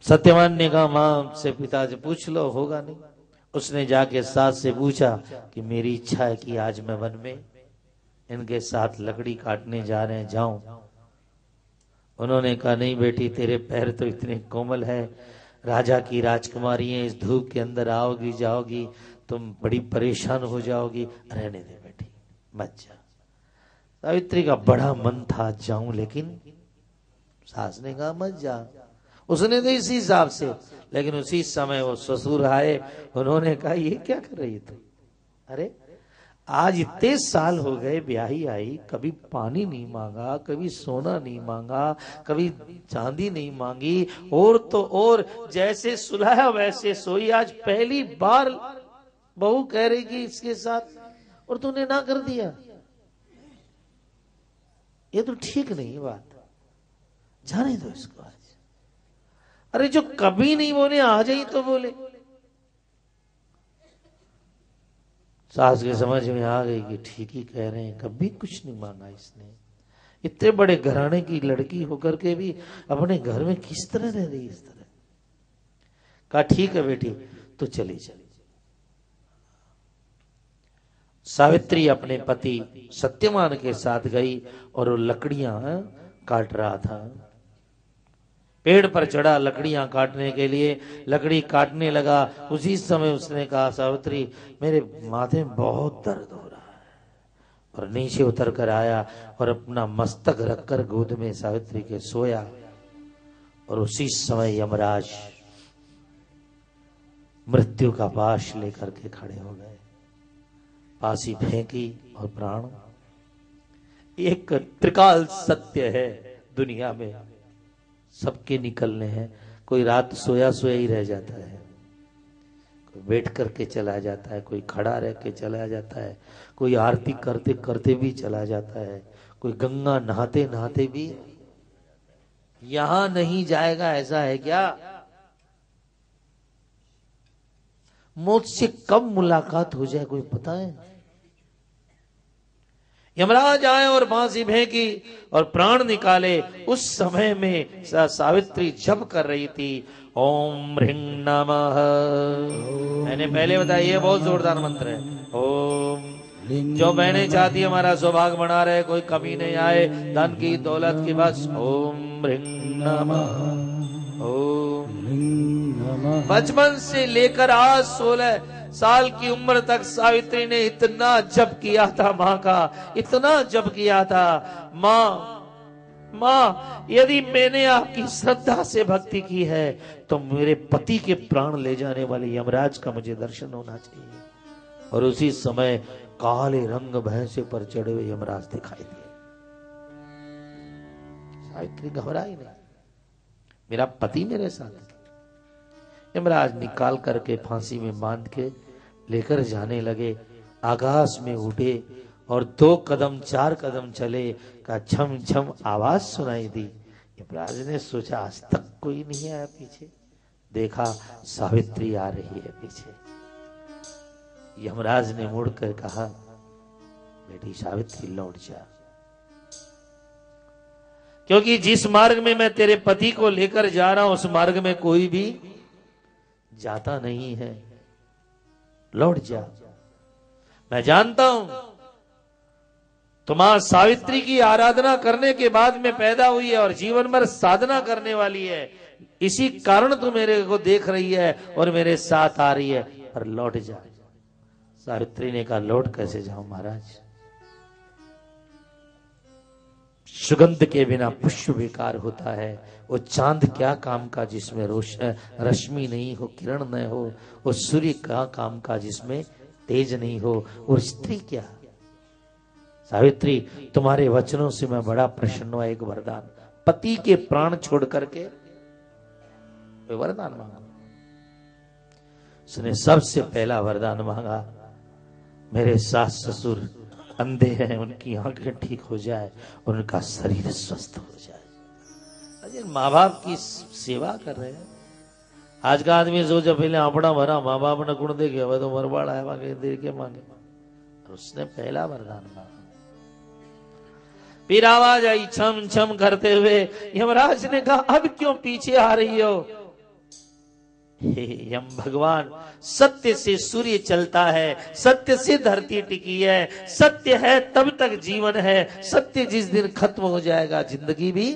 सत्यवान ने कहा मां से पिता से पूछ लो, होगा नहीं। उसने जाके सास से पूछा कि मेरी इच्छा है कि आज मैं वन में इनके साथ लकड़ी काटने जा रहे हैं, जाऊं। उन्होंने कहा नहीं बेटी, तेरे पैर तो इतने कोमल है, राजा की राजकुमारी है, इस धूप के अंदर आओगी जाओगी तुम बड़ी परेशान हो जाओगी, रहने दे बेटी, मत जा। सावित्री का बड़ा मन था जाऊं, लेकिन सास ने कहा मत जा। उसने तो इसी हिसाब से, लेकिन उसी समय वो ससुर आए, उन्होंने कहा ये क्या कर रही तू? अरे आज इतने साल हो गए ब्याही आई, कभी पानी नहीं मांगा, कभी सोना नहीं मांगा, कभी चांदी नहीं मांगी, और तो और जैसे सुलाया वैसे सोई, आज पहली बार बहू कह रही कि इसके साथ, और तूने ना कर दिया। ये तो ठीक नहीं है बात, जाने दो इसको आज। अरे जो कभी नहीं बोले आज ही तो बोले। सास के समझ में आ गई कि ठीक ही कह रहे हैं, कभी कुछ नहीं मांगा इसने, इतने बड़े घराने की लड़की होकर के भी अपने घर में किस तरह रह रही इस तरह। कहा ठीक है बेटी तो चली चली। सावित्री अपने पति सत्यवान के साथ गई और वो लकड़ियां काट रहा था, पेड़ पर चढ़ा लकड़ियां काटने के लिए, लकड़ी काटने लगा। उसी समय उसने कहा सावित्री मेरे माथे में बहुत दर्द हो रहा है, और नीचे उतर कर आया और अपना मस्तक रखकर गोद में सावित्री के सोया। और उसी समय यमराज मृत्यु का पाश लेकर के खड़े हो गए, फांसी फेंकी और प्राण। एक त्रिकाल सत्य है दुनिया में, सबके निकलने हैं। कोई रात सोया सोया ही रह जाता है, कोई बैठ करके चला जाता है, कोई खड़ा रह के चला जाता है, कोई आरती करते करते भी चला जाता है, कोई गंगा नहाते नहाते भी। यहां नहीं जाएगा ऐसा है क्या? मौत से कब मुलाकात हो जाए कोई पता है? यमराज आए और फांसी फेंकी और प्राण निकाले। उस समय में सावित्री जप कर रही थी ओम ह्रीं नमः। मैंने पहले बताया ये बहुत जोरदार मंत्र है। ओम, जो बहनें चाहती हमारा सौभाग्य बना रहे, कोई कमी नहीं आए, धन की दौलत की, बस ओम ह्रीं नमः। ओम बचपन से लेकर आज 16 साल की उम्र तक सावित्री ने इतना जप किया था माँ का, इतना जप किया था। माँ यदि मैंने आपकी श्रद्धा से भक्ति की है तो मेरे पति के प्राण ले जाने वाले यमराज का मुझे दर्शन होना चाहिए। और उसी समय काले रंग भैंसे पर चढ़े हुए यमराज दिखाई दिए। सावित्री घबराई नहीं, मेरा पति मेरे साथ। यमराज निकाल करके फांसी में बांध के लेकर जाने लगे। आकाश में उठे और 2 कदम 4 कदम चले का छम छम आवाज सुनाई दी। यमराज ने सोचा आज तक कोई नहीं आया पीछे, देखा सावित्री आ रही है पीछे। यमराज ने मुड़कर कहा बेटी सावित्री लौट जा, क्योंकि जिस मार्ग में मैं तेरे पति को लेकर जा रहा हूं उस मार्ग में कोई भी जाता नहीं है, लौट जा। मैं जानता हूं तुम मां सावित्री की आराधना करने के बाद में पैदा हुई है और जीवन भर साधना करने वाली है, इसी कारण तू मेरे को देख रही है और मेरे साथ आ रही है, पर लौट जा। सावित्री ने कहा लौट कैसे जाऊं महाराज, सुगंध के बिना पुष्प बेकार होता है। वो चांद क्या काम का जिसमें रश्मि नहीं हो, किरण न हो। वो सूर्य क्या काम का जिसमें तेज नहीं हो। और स्त्री क्या? सावित्री तुम्हारे वचनों से मैं बड़ा प्रसन्न हुआ। एक वरदान, पति के प्राण छोड़ करके वरदान मांगा। उसने सबसे पहला वरदान मांगा मेरे सास ससुर अंधे हैं, उनकी आंखें ठीक हो जाए, उनका शरीर स्वस्थ हो जाए। अजय माँ बाप की सेवा कर रहे हैं। आज का आदमी सोचा पहले अपना भरा माँ बाप ने गुण देखे, अब तो मरवाड़ा है मांगे दे के मांगे। और उसने पहला वरदान मांगा। फिर आवाज आई छम छम करते हुए। यमराज ने कहा अब क्यों पीछे आ रही हो? हे यम भगवान, सत्य से सूर्य चलता है, सत्य से धरती टिकी है, सत्य है तब तक जीवन है, सत्य जिस दिन खत्म हो जाएगा जिंदगी भी।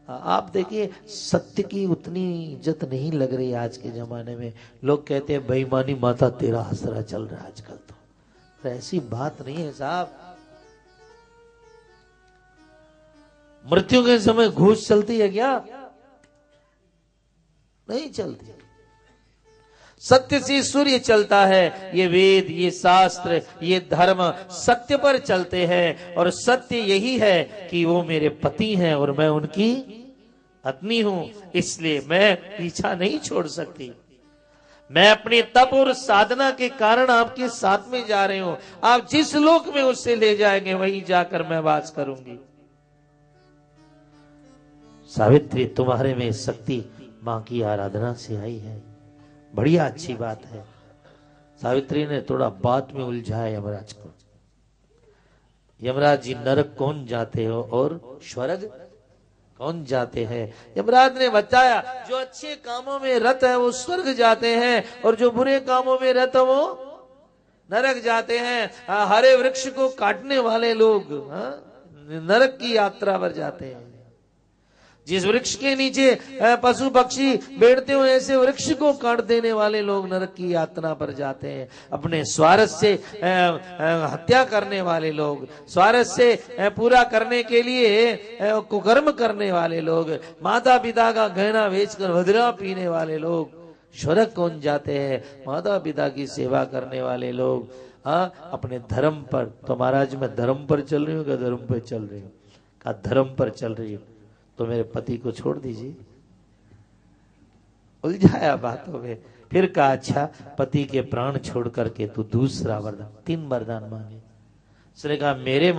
आप देखिए सत्य की उतनी इज्जत नहीं लग रही आज के जमाने में। लोग कहते हैं बेईमानी माता तेरा हसरा चल रहा है आजकल। तो ऐसी बात नहीं है साहब। मृत्यु के समय घूस चलती है क्या? नहीं चलती। सत्य से सूर्य चलता है। ये वेद, ये शास्त्र, ये धर्म सत्य पर चलते हैं। और सत्य यही है कि वो मेरे पति हैं और मैं उनकी पत्नी हूं, इसलिए मैं पीछा नहीं छोड़ सकती। मैं अपने तप और साधना के कारण आपके साथ में जा रही हूं। आप जिस लोक में उससे ले जाएंगे वहीं जाकर मैं वास करूंगी। सावित्री, तुम्हारे में शक्ति मां की आराधना से आई है, बढ़िया अच्छी बात है। सावित्री ने थोड़ा बात में उलझाया यमराज को। यमराज जी, नरक कौन जाते हो और स्वर्ग कौन जाते हैं? यमराज ने बताया, जो अच्छे कामों में रत है वो स्वर्ग जाते हैं और जो बुरे कामों में रत है वो नरक जाते हैं। हरे वृक्ष को काटने वाले लोग नरक की यात्रा पर जाते हैं। जिस वृक्ष के नीचे पशु पक्षी बैठते हो, ऐसे वृक्ष को काट देने वाले लोग नरक की यात्रा पर जाते हैं। अपने स्वार्थ से हत्या करने वाले लोग, स्वार्थ से पूरा करने के लिए कुकर्म करने वाले लोग, माता पिता का गहना बेचकर भद्रा पीने वाले लोग स्वर्ग कौन जाते हैं? माता पिता की सेवा करने वाले लोग। अपने धर्म पर। तो महाराज मैं धर्म पर चल रही हूँ क्या धर्म पर चल रही हूँ? का धर्म पर चल रही हूँ तो मेरे पति को छोड़ दीजिए। उलझाया बातों में। फिर कहा, अच्छा पति के प्राण छोड़ करके तू दूसरा वरदान, 3 वरदान मांगे। उसने कहा, मेरे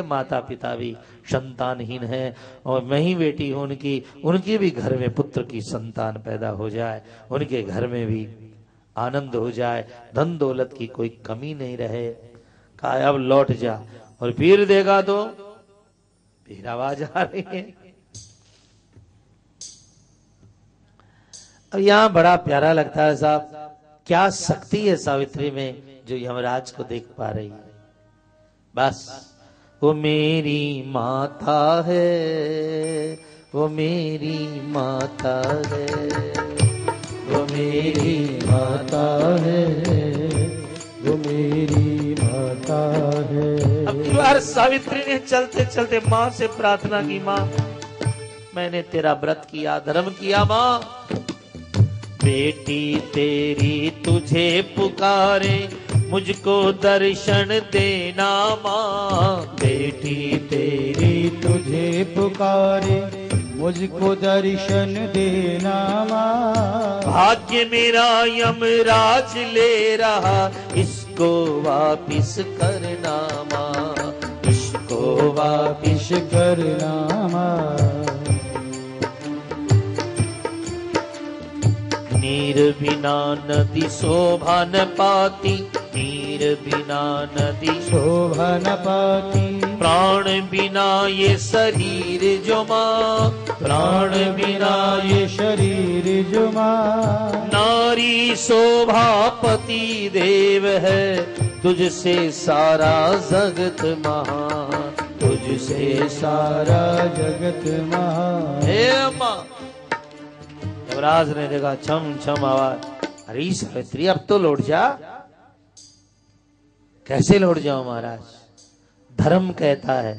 माता पिता भी संतानहीन हैं और मैं ही बेटी हूं उनकी भी घर में पुत्र की संतान पैदा हो जाए, उनके घर में भी आनंद हो जाए, धन दौलत की कोई कमी नहीं रहे। कहा, अब लौट जा। और फिर देखा तो फिर आवाज आ रही है। अब यहां बड़ा प्यारा लगता है साहब, क्या शक्ति है सावित्री में जो यमराज को देख पा रही है। बस वो मेरी माता है, वो मेरी माता है, वो मेरी माता है, वो मेरी माता है। अब की बार सावित्री ने चलते चलते माँ से प्रार्थना की, माँ मैंने तेरा व्रत किया, धर्म किया, माँ बेटी तेरी तुझे पुकारे, मुझको दर्शन देना माँ। बेटी तेरी तुझे पुकारे, मुझको दर्शन देना माँ। भाग्य मेरा यमराज ले रहा, इसको वापिस करना माँ, इसको वापिस करना माँ। नीर बिना नदी शोभा न पाती, नीर बिना नदी शोभा न पाती। प्राण बिना ये शरीर जो माँ, प्राण बिना ये शरीर जो माँ। नारी शोभा पति देव है, तुझसे सारा जगत महा, तुझसे सारा जगत महा। हे अम्मा, यमराज ने देखा छम छम आवाज, अरे सावित्री अब तो लौट जा। कैसे लौट जाओ महाराज? धर्म कहता है,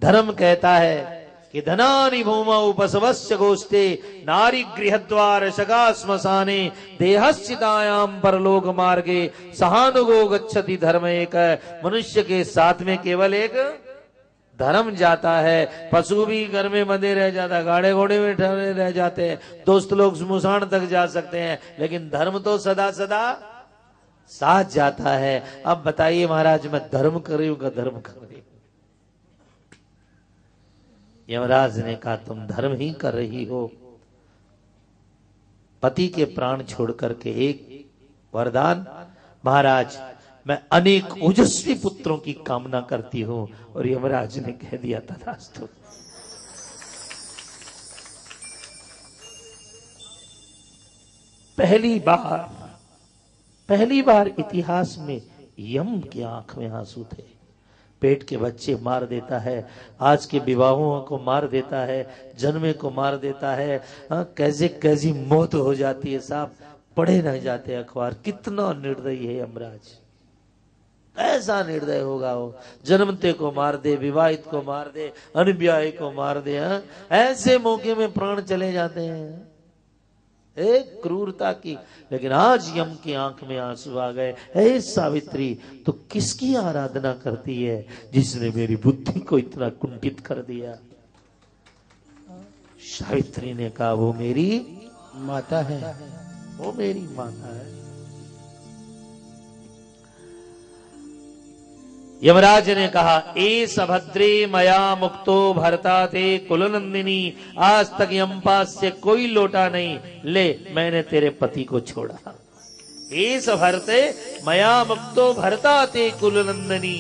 धर्म कहता है कि धनानि भूमौ उपसवस्य गोष्ठे, नारी गृहद्वार शगा श्मशाने, देहस्थितायाम परलोक मार्गे, सहानुगो गच्छति धर्म एक। मनुष्य के साथ में केवल एक धर्म जाता है। पशु भी घर में बंधे रह जाता, गाड़े घोड़े में ठहरे रह जाते हैं, दोस्त लोग स्मशान तक जा सकते हैं, लेकिन धर्म तो सदा सदा साथ जाता है। अब बताइए महाराज, मैं धर्म कर रही हूं का धर्म कर रही हूं? यमराज ने कहा, तुम धर्म ही कर रही हो। पति के प्राण छोड़ करके एक वरदान, महाराज मैं अनेक ओजस्वी पुत्रों की कामना करती हूं। और यमराज ने कह दिया, तथास्तु। पहली बार इतिहास में यम की आंख में आंसू थे। पेट के बच्चे मार देता है, आज के विवाहों को मार देता है, जन्मे को मार देता है। कैसे कैसी मौत हो जाती है साहब, पढ़े नहीं जाते अखबार। कितना निर्दयी है यमराज, ऐसा निर्दय होगा वो। जन्मते को मार दे, विवाहित को मार दे, अनब्याही को मार दे। ऐसे मौके में प्राण चले जाते हैं, एक क्रूरता की। लेकिन आज यम की आंख में आंसू आ गए। हे सावित्री, तो किसकी आराधना करती है जिसने मेरी बुद्धि को इतना कुंठित कर दिया? सावित्री ने कहा, वो मेरी माता है, वो मेरी माता है। यमराज ने कहा, ए सभद्रे मया मुक्तो भरता थे कुलनंदिनी, आज तक यमपास से कोई लौटा नहीं, ले मैंने तेरे पति को छोड़ा। ए सभरते मया मुक्तो भरता थे कुलनंदिनी,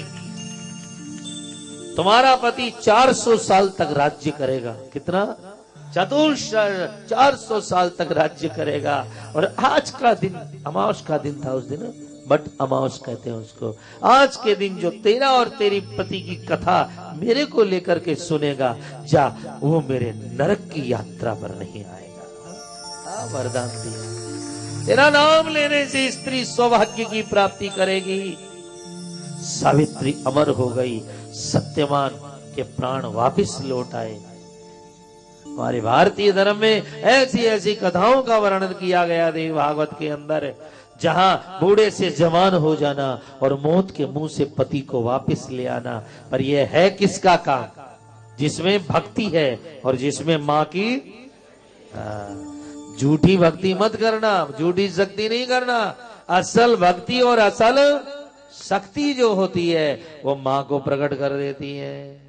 तुम्हारा पति 400 साल तक राज्य करेगा। कितना? 400 साल तक राज्य करेगा। और आज का दिन अमावस का दिन था, उस दिन बट अमावस कहते हैं उसको। आज के दिन जो तेरा और तेरी पति की कथा मेरे को लेकर के सुनेगा, जा वो मेरे नरक की यात्रा पर नहीं आएगा। वरदान दिया, तेरा नाम लेने से स्त्री सौभाग्य की प्राप्ति करेगी। सावित्री अमर हो गई, सत्यवान के प्राण वापिस लौट आए। हमारे भारतीय धर्म में ऐसी ऐसी कथाओं का वर्णन किया गया देवी भागवत के अंदर, जहां बूढ़े से जवान हो जाना और मौत के मुंह से पति को वापस ले आना। पर यह है किसका काम? जिसमें भक्ति है और जिसमें माँ की झूठी भक्ति मत करना, झूठी शक्ति नहीं करना। असल भक्ति और असल शक्ति जो होती है वो माँ को प्रकट कर देती है।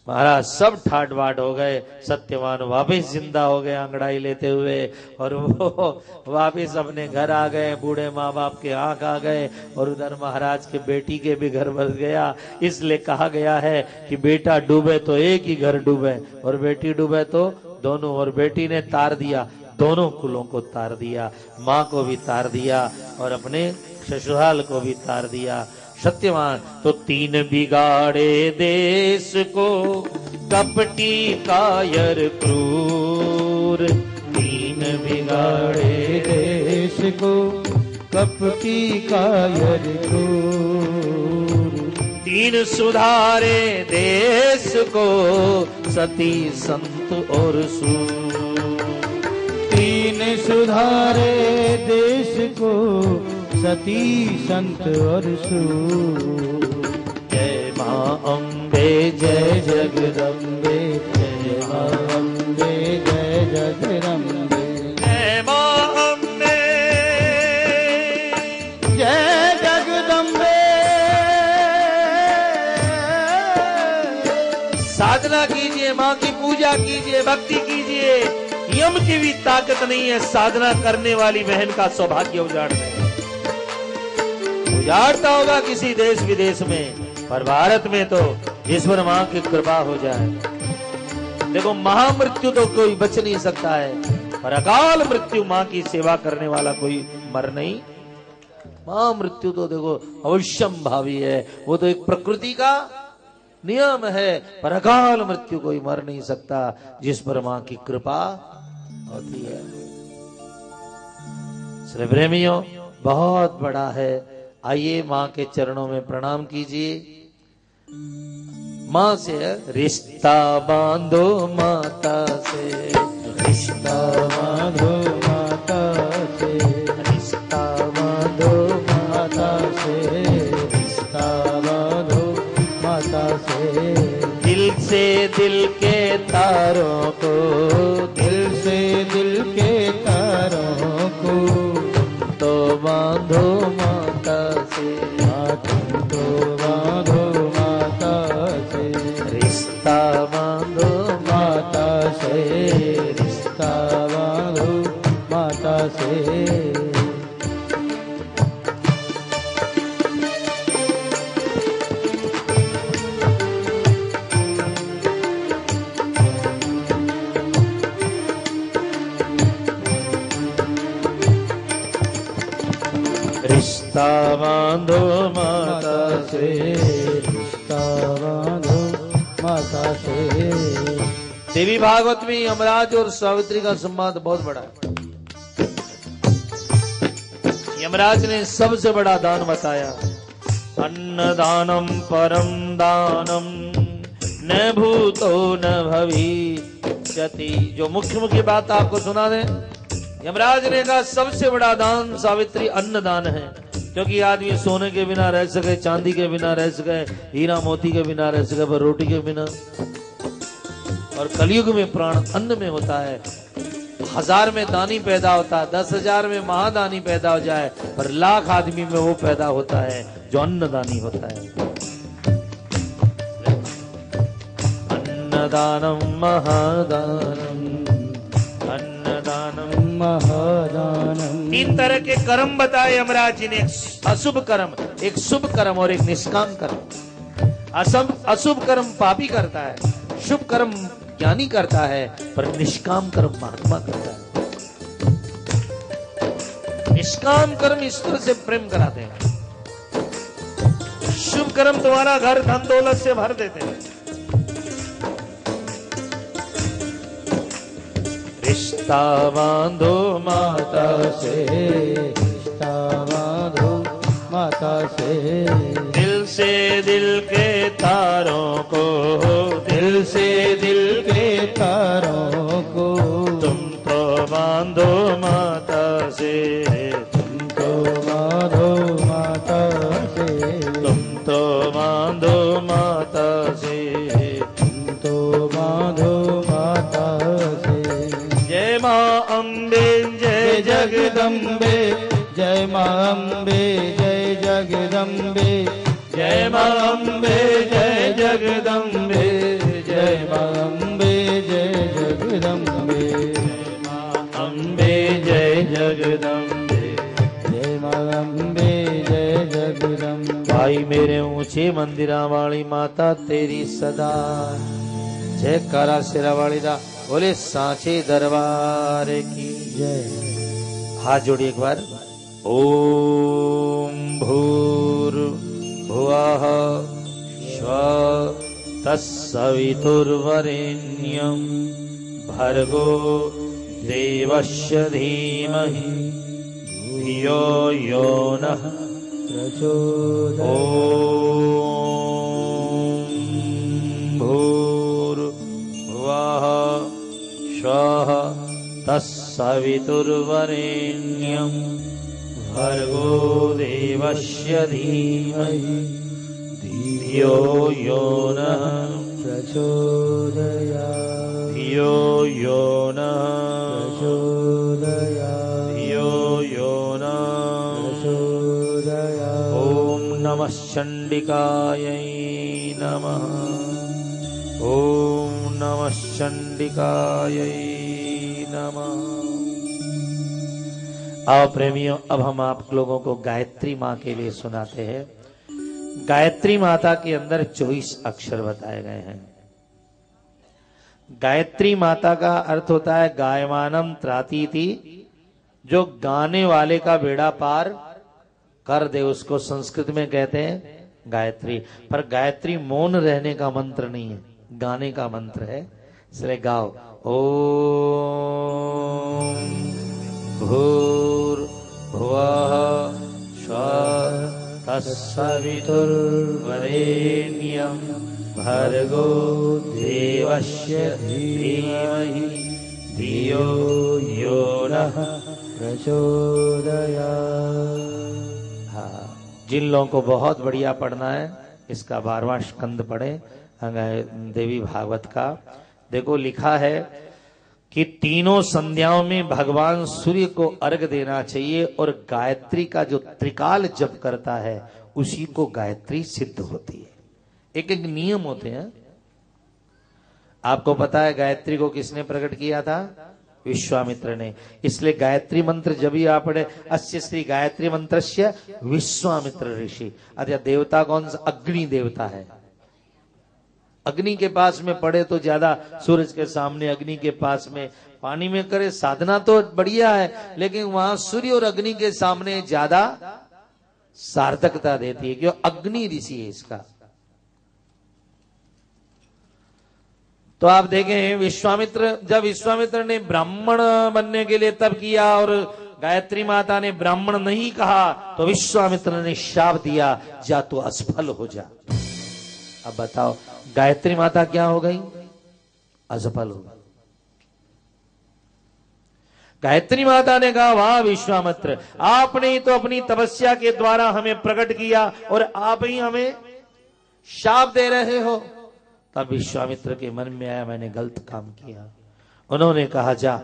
महाराज सब ठाट बाट हो गए, सत्यवान वापिस जिंदा हो गए अंगड़ाई लेते हुए, और वो वापिस अपने घर आ गए। बूढ़े माँ बाप के आंख आ गए, और उधर महाराज के बेटी के भी घर बस गया। इसलिए कहा गया है कि बेटा डूबे तो एक ही घर डूबे, और बेटी डूबे तो दोनों। और बेटी ने तार दिया, दोनों कुलों को तार दिया, माँ को भी तार दिया और अपने ससुराल को भी तार दिया। सत्यवान तो 3 बिगाड़े देश को कपटी कायर क्रूर, 3 बिगाड़े देश को कपटी कायर क्रूर, 3 सुधारे देश को सती संत और सूर, 3 सुधारे देश को सती संत और सूर। जय मां अम्बे जय जगदम्बे, जय मां अम्बे जय जगदम्बे, जय मां अम्बे जय जगदम्बे। साधना कीजिए, माँ की पूजा कीजिए, भक्ति कीजिए। यम की भी ताकत नहीं है साधना करने वाली बहन का सौभाग्य उजाड़ने। उजाड़ता होगा किसी देश विदेश में, पर भारत में तो ईश्वर माँ की कृपा हो जाए। देखो महामृत्यु तो कोई बच नहीं सकता है, पर अकाल मृत्यु माँ की सेवा करने वाला कोई मर नहीं। महामृत्यु तो देखो अवश्यम भावी है, वो तो एक प्रकृति का नियम है, पर अकाल मृत्यु कोई मर नहीं सकता जिस पर माँ की कृपा होती है। श्री प्रेमियों, बहुत बड़ा है। आइए माँ के चरणों में प्रणाम कीजिए। माँ से रिश्ता बांधो माता से, रिश्ता बांधो माता से, रिश्ता बांधो माता से, रिश्ता बांधो माता से। दिल से दिल के तारों को, दिल से दिल के तारों को तो बांधो माता से, तो बांधो माता से। रिश्ता बांधो माता से, रिश्ता बांधो माता से। रिश्ता बांधो माता से, रिश्ता बांधो माता से। देवी भागवत में यमराज और सावित्री का संवाद बहुत बड़ा है। यमराज ने सबसे बड़ा दान बताया, अन्नदानम परम दानम न भूतो न भविष्यति। जो मुख्य बात आपको सुना दे, यमराज ने कहा सबसे बड़ा दान सावित्री अन्नदान है, क्योंकि आदमी सोने के बिना रह सके, चांदी के बिना रह सके, हीरा मोती के बिना रह सके, पर रोटी के बिना। और कलयुग में प्राण अन्न में होता है। 1000 में दानी पैदा होता है, 10,000 में महादानी पैदा हो जाए, पर लाख आदमी में वो पैदा होता है जो अन्नदानी होता है। अन्नदानम महादानम, अन्नदानम महादानम। 3 तरह के कर्म बताए यमराज जी ने, एक अशुभ कर्म, एक शुभ कर्म और एक निष्काम कर्म। अशुभ कर्म पापी करता है, शुभ कर्म ज्ञानी करता है, पर निष्काम कर्म महात्मा करता है। निष्काम कर्म ईश्वर से प्रेम कराते हैं, शुभ कर्म तुम्हारा घर धन दौलत से भर देते हैं। रिश्ता बांधो माता से, रिश्ता बांधो माता से। दिल से दिल के तारों को, दिल से दिल के तारों को तुम तो बांधो माता से, तुम तो बांधो माता से, तुम तो बांधो माता से, तुम तो बांधो माता से। जय मां अम्बे जय जगदम्बे, जय मां अम्बे जय जगदम्बे, जय मां अम्बे जय जगदम्बे, जय मां अम्बे जय जगदम्बे, अम्बे जय जगदम्बे। जय मां अम्बे जय जगदम्बे। भाई मेरे ऊंचे मंदिरा वाली माता तेरी सदा जय कारा सिरा वाली दा बोले सांचे दरबार की जय। हाथ जोड़िए एक बार। ओम भूर भुवः स्वः तत्सवितुर्वरेण्यं भर्गो देवस्य धीमहि धियो यो नः प्रचोदयात्। ओम भूर भुवः स्वः तत्सवितुर्वरेण्यं भर्गो देवस्य धीमहि धियो यो नः प्रचोदयात्। धियो यो नः प्रचोदयात्। धियो यो नः प्रचोदयात्। ओम नमः चंडिकायै नमः। ओम नमः चंडिकायै नमः। आओ प्रेमियों, अब हम आप लोगों को गायत्री माँ के लिए सुनाते हैं। गायत्री माता के अंदर 24 अक्षर बताए गए हैं। गायत्री माता का अर्थ होता है गायमानम त्रातीति, जो गाने वाले का बेड़ा पार कर दे, उसको संस्कृत में कहते हैं गायत्री। पर गायत्री मौन रहने का मंत्र नहीं है, गाने का मंत्र है, इसलिए गाओ। ओम भूर्भुवः स्वः तत्सवितुर्वरेण्यं भर्गो देवस्य धीमहि धियो यो नः प्रचोदयात्। हाँ, जिन लोगों को बहुत बढ़िया पढ़ना है इसका 12वां स्कंद पढ़े देवी भागवत का। देखो लिखा है कि तीनों संध्याओं में भगवान सूर्य को अर्घ देना चाहिए, और गायत्री का जो त्रिकाल जप करता है उसी को गायत्री सिद्ध होती है। एक एक नियम होते हैं। आपको पता है गायत्री को किसने प्रकट किया था? विश्वामित्र ने। इसलिए गायत्री मंत्र जब भी आप पढ़े, अस्य श्री गायत्री मंत्रस्य विश्वामित्र ऋषि। अच्छा, देवता कौन सा? अग्नि देवता है। अग्नि के पास में पड़े तो ज्यादा, सूरज के सामने अग्नि के पास में पानी में करे साधना तो बढ़िया है, लेकिन वहां सूर्य और अग्नि के सामने ज्यादा सार्थकता देती है, क्यों? अग्नि ऋषि है इसका। तो आप देखें विश्वामित्र, जब विश्वामित्र ने ब्राह्मण बनने के लिए तब किया और गायत्री माता ने ब्राह्मण नहीं कहा, तो विश्वामित्र ने शाप दिया, जा तो असफल हो जा। अब बताओ गायत्री माता क्या हो गई? असफल हो गई। गायत्री माता ने कहा, वाह विश्वामित्र, आपने ही तो अपनी तपस्या के द्वारा हमें प्रकट किया और आप ही हमें शाप दे रहे हो। तब विश्वामित्र के मन में आया, मैंने गलत काम किया। उन्होंने कहा, जा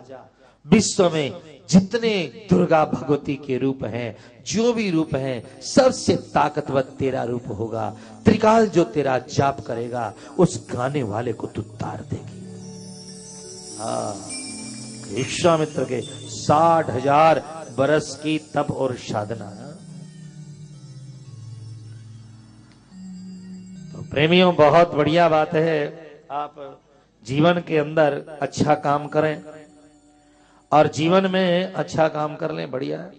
विश्व में जितने दुर्गा भगवती के रूप हैं, जो भी रूप हैं, सबसे ताकतवर तेरा रूप होगा। त्रिकाल जो तेरा जाप करेगा उस गाने वाले को तू तार देगी। विश्वामित्र के 60,000 बरस की तप और साधना। तो प्रेमियों, बहुत बढ़िया बात है, आप जीवन के अंदर अच्छा काम करें और जीवन में अच्छा काम कर लें। बढ़िया है,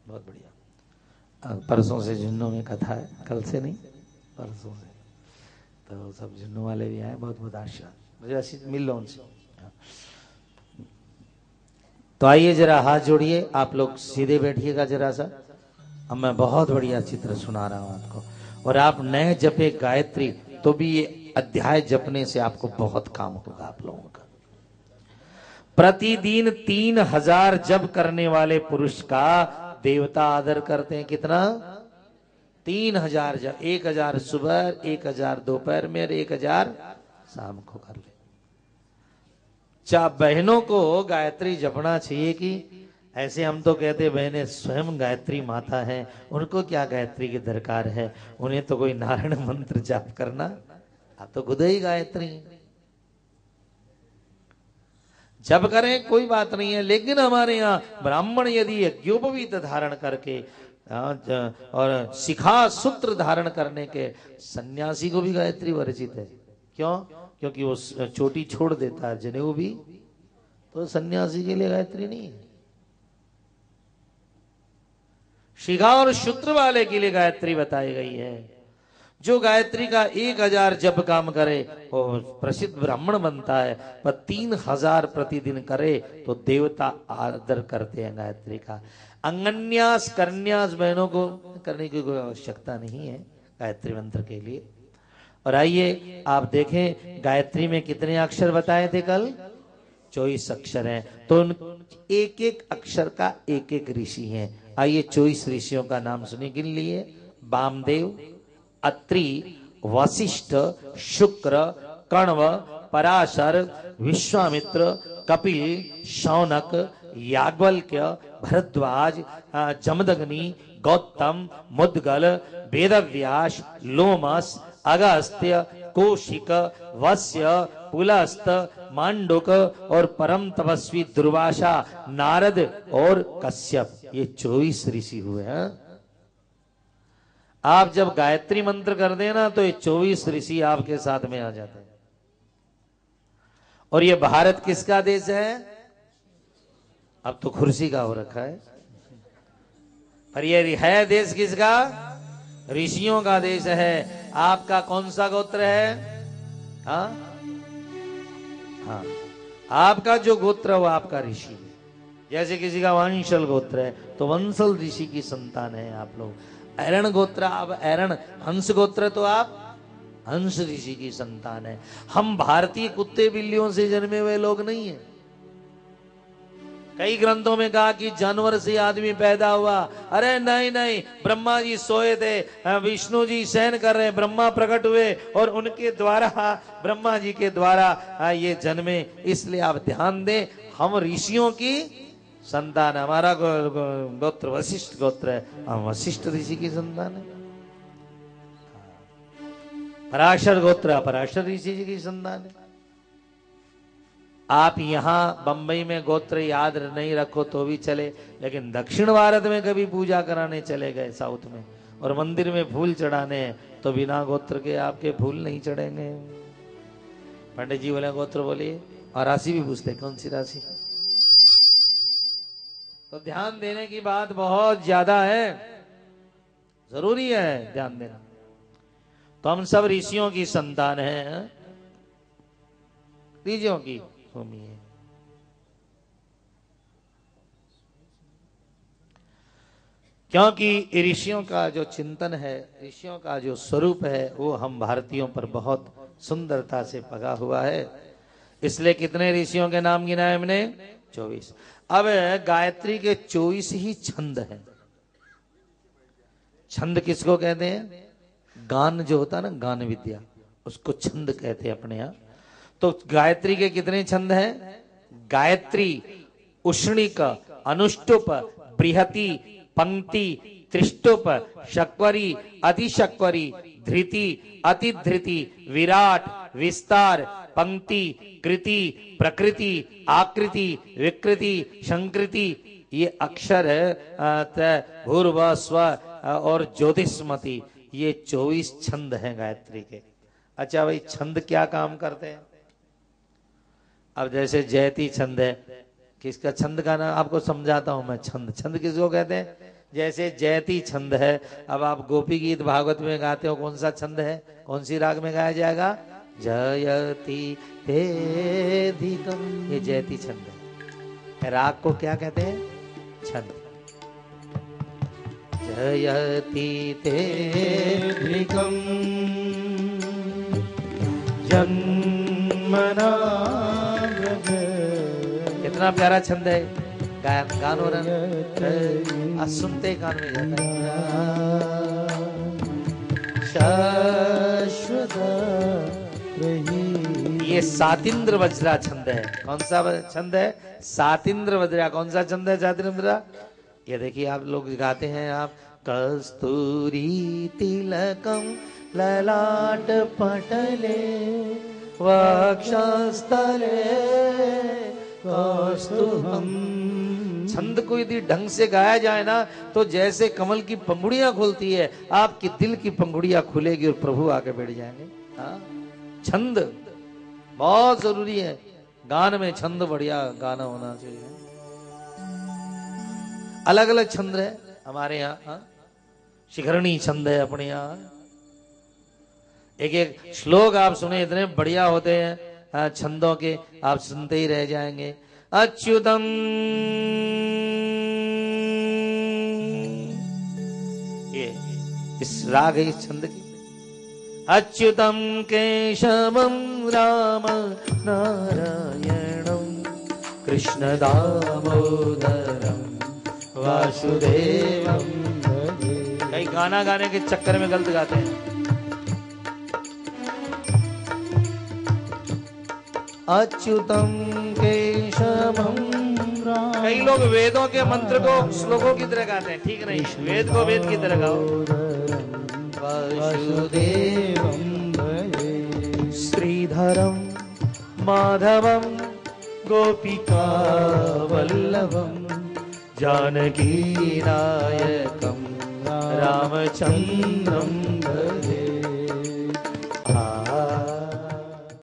बहुत बढ़िया। परसों से जुन्नों में कथा है, कल से नहीं, परसों से। तो सब जुन्नों वाले भी आए, बहुत बहुत आशीर्वाद, मुझे ऐसी मिल लो उनसे। तो आइए जरा हाथ जोड़िए, आप लोग सीधे बैठिएगा जरा सा। अब मैं बहुत बढ़िया चित्र सुना रहा हूं आपको, और आप नए जपे गायत्री तो भी ये अध्याय जपने से आपको बहुत काम होगा आप लोगों का। प्रतिदिन 3000 जप करने वाले पुरुष का देवता आदर करते हैं। कितना? 3000 जप। 1000 सुबह, 1000 दोपहर में, 1000 शाम को कर ले। चाह बहनों को गायत्री जपना चाहिए कि ऐसे हम तो कहते बहनें स्वयं गायत्री माता हैं, उनको क्या गायत्री की दरकार है, उन्हें तो कोई नारायण मंत्र जाप करना, आप तो खुद ही गायत्री हैं। जब करें कोई बात नहीं है, लेकिन हमारे यहाँ ब्राह्मण यदि यज्ञोपवीत धारण करके और शिखा सूत्र धारण करने के, सन्यासी को भी गायत्री वर्जित है। क्यों? क्योंकि वो चोटी छोड़ देता है, जनेऊ भी, तो सन्यासी के लिए गायत्री नहीं है। शिखा और सूत्र वाले के लिए गायत्री बताई गई है। जो गायत्री का 1000 जप काम करे वो प्रसिद्ध ब्राह्मण बनता है, पर 3000 प्रतिदिन करे तो देवता आदर करते हैं गायत्री का। अंगन्यास करन्यास बहनों को करने की कोई आवश्यकता नहीं है गायत्री मंत्र के लिए। और आइए आप देखें गायत्री में कितने अक्षर बताए थे कल? 24 अक्षर हैं, तो एक एक अक्षर का एक एक ऋषि है। आइए 24 ऋषियों का नाम सुनिए, गिन लिए। वामदेव, अत्रि, वशिष्ठ, शुक्र, कण्व, पराशर, विश्वामित्र, कपिल, शौनक, याज्ञवल्क्य, भरद्वाज, जमदग्नि, गौतम, मुद्गल, वेदव्यास, लोमस, अगस्त्य, कौशिक, वस्य, पुलस्त, मांडुक और परम तपस्वी दुर्वासा, नारद और कश्यप, ये 24 ऋषि हुए हैं। आप जब गायत्री मंत्र कर देना तो ये 24 ऋषि आपके साथ में आ जाते हैं। और ये भारत किसका देश है? अब तो कुर्सी का हो रखा है, पर ये है देश किसका? ऋषियों का देश है। आपका कौन सा गोत्र है? हाँ हाँ, आपका जो गोत्र है वो आपका ऋषि है। जैसे किसी का वंशल गोत्र है तो वंशल ऋषि की संतान है आप लोग। ऐरण गोत्र, आप ऐरण हंस गोत्र तो आप हंस ऋषि की संतान है। हम भारतीय कुत्ते बिल्लियों से जन्मे हुए लोग नहीं है। कई ग्रंथों में कहा कि जानवर से आदमी पैदा हुआ, अरे नहीं नहीं, ब्रह्मा जी सोए थे, विष्णु जी शयन कर रहे, ब्रह्मा प्रकट हुए और उनके द्वारा, ब्रह्मा जी के द्वारा ये जन्मे। इसलिए आप ध्यान दें, हम ऋषियों की संतान, हमारा गोत्र वशिष्ठ गोत्र है, हम वशिष्ठ ऋषि की संतान है। पराशर गोत्र पराशर ऋषि जी की संतान है। आप यहाँ बंबई में गोत्र याद नहीं रखो तो भी चले, लेकिन दक्षिण भारत में कभी पूजा कराने चले गए साउथ में और मंदिर में फूल चढ़ाने हैं तो बिना गोत्र के आपके फूल नहीं चढ़ेंगे। पंडित जी बोले गोत्र बोलिए, और राशि भी पूछते कौन सी राशि। तो ध्यान देने की बात बहुत ज्यादा है। जरूरी है ध्यान देना। तो हम सब ऋषियों की संतान हैं, ऋषियों की भूमि है। क्योंकि ऋषियों का जो चिंतन है, ऋषियों का जो स्वरूप है, वो हम भारतीयों पर बहुत सुंदरता से पगा हुआ है। इसलिए कितने ऋषियों के नाम गिनाए हमने? 24। अब गायत्री के 24 ही छंद हैं। छंद किसको कहते हैं? गान जो होता है ना, गान विद्या, उसको छंद कहते हैं अपने यहाँ। तो गायत्री के कितने छंद हैं? गायत्री, उष्णिक, अनुष्टुप, बृहति, पंक्ति, त्रिष्टुप, शक्वरी, अतिशक्वरी, धृति, अतिधृति, विराट, विस्तार, पंक्ति, कृति, प्रकृति, आकृति, विकृति, संकृति, ये अक्षर भूर्भ स्व और ज्योतिष्मति, ये 24 छंद हैं गायत्री के। अच्छा भाई, छंद क्या काम करते हैं? अब जैसे जयती छंद है, किसका छंद का नाम आपको समझाता हूं मैं। छंद, छंद किसको कहते हैं? जैसे जयती छंद है। अब आप गोपी गीत भागवत में गाते हो, कौन सा छंद है? कौन सी राग में गाया जाएगा? जयति तेधिकम, ये जयती छंद है। राग को क्या कहते हैं? छंद। जयति तेधिकम जन्मना। कितना प्यारा छंद है, गान हो रहा है, सुनते कान में जाता है। ये सातिंद्र वज्रा छंद है। कौन सा छंद है? सातिंद्र वज्रा। कौन सा छंद है सातिंद्र वज्रा? ये देखिए, आप लोग गाते हैं आप, कस्तूरी तिलकम ललाट पटले वक्षस्थले कौस्तुभम। छंद को यदि ढंग से गाया जाए ना, तो जैसे कमल की पंखुड़ियां खुलती है, आपकी दिल की पंखुड़ियां खुलेगी और प्रभु आके बैठ जाएंगे। हाँ, छंद बहुत जरूरी है। गान में छंद बढ़िया गाना होना चाहिए। अलग अलग छंद है हमारे यहाँ। शिखरणी छंद है अपने यहाँ। एक एक श्लोक आप सुने, इतने बढ़िया होते हैं छंदों के, आप सुनते ही रह जाएंगे। अच्युतम, ये इस राग है इस छंद की। अच्युतम केशवम राम नारायणम कृष्ण दामोदरम वासुदेवम। कई गाना गाने के चक्कर में गलत गाते हैं। अच्युतम केशवम, कई लोग वेदों के मंत्र को श्लोकों की तरह गाते हैं। ठीक नहीं, वेद को वेद की तरह गाओ। वासुदेवम श्रीधरम माधवम गोपिका वल्लभम जानकी नायकम रामचंद्रम भजे।